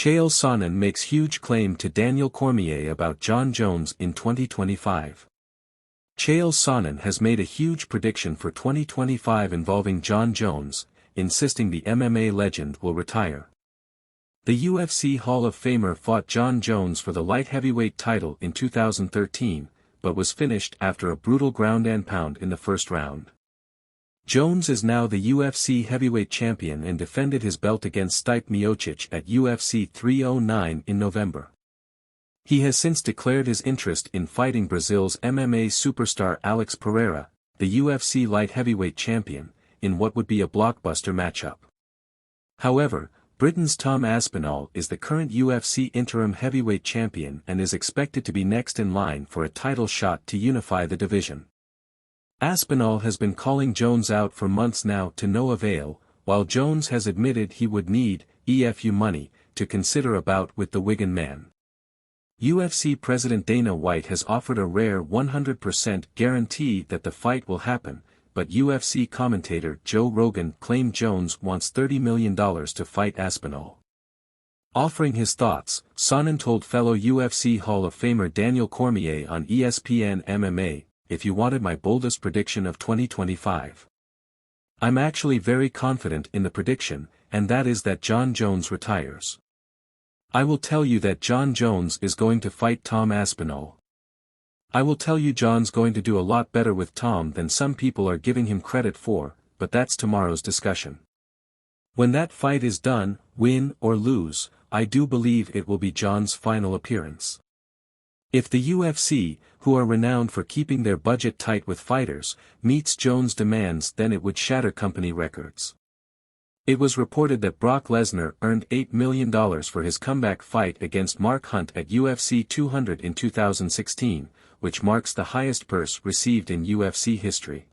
Chael Sonnen makes huge claim to Daniel Cormier about Jon Jones in 2025. Chael Sonnen has made a huge prediction for 2025 involving Jon Jones, insisting the MMA legend will retire. The UFC Hall of Famer fought Jon Jones for the light heavyweight title in 2013, but was finished after a brutal ground and pound in the first round. Jones is now the UFC heavyweight champion and defended his belt against Stipe Miocic at UFC 309 in November. He has since declared his interest in fighting Brazil's MMA superstar Alex Pereira, the UFC light heavyweight champion, in what would be a blockbuster matchup. However, Britain's Tom Aspinall is the current UFC interim heavyweight champion and is expected to be next in line for a title shot to unify the division. Aspinall has been calling Jones out for months now to no avail, while Jones has admitted he would need EFU money to consider a bout with the Wigan man. UFC President Dana White has offered a rare 100% guarantee that the fight will happen, but UFC commentator Joe Rogan claimed Jones wants $30 million to fight Aspinall. Offering his thoughts, Sonnen told fellow UFC Hall of Famer Daniel Cormier on ESPN MMA, "If you wanted my boldest prediction of 2025. I'm actually very confident in the prediction, and that is that Jon Jones retires. I will tell you that Jon Jones is going to fight Tom Aspinall. I will tell you Jon's going to do a lot better with Tom than some people are giving him credit for, but that's tomorrow's discussion. When that fight is done, win or lose, I do believe it will be Jon's final appearance. If the UFC, who are renowned for keeping their budget tight with fighters, meets Jones' demands, then it would shatter company records." It was reported that Brock Lesnar earned $8 million for his comeback fight against Mark Hunt at UFC 200 in 2016, which marks the highest purse received in UFC history.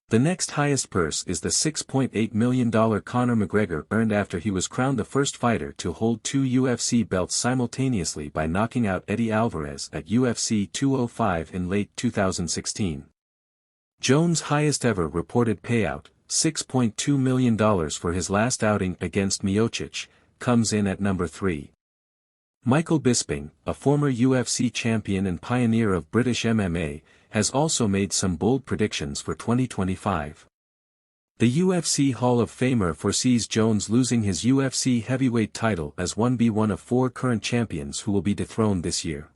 The next highest purse is the $6.8 million Conor McGregor earned after he was crowned the first fighter to hold two UFC belts simultaneously by knocking out Eddie Alvarez at UFC 205 in late 2016. Jones' highest ever reported payout, $6.2 million for his last outing against Miocic, comes in at number 3. Michael Bisping, a former UFC champion and pioneer of British MMA, has also made some bold predictions for 2025. The UFC Hall of Famer foresees Jones losing his UFC heavyweight title as one of 4 current champions who will be dethroned this year.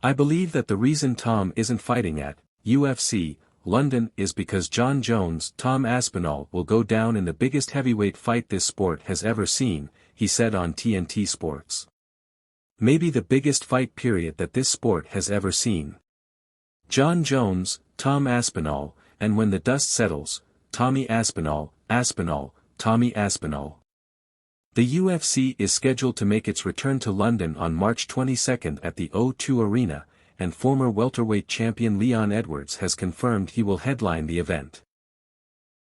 "I believe that the reason Tom isn't fighting at UFC London is because Jon Jones, Tom Aspinall will go down in the biggest heavyweight fight this sport has ever seen," he said on TNT Sports. "Maybe the biggest fight period that this sport has ever seen. Jon Jones, Tom Aspinall, and when the dust settles, Tommy Aspinall, Tommy Aspinall." The UFC is scheduled to make its return to London on March 22 at the O2 Arena, and former welterweight champion Leon Edwards has confirmed he will headline the event.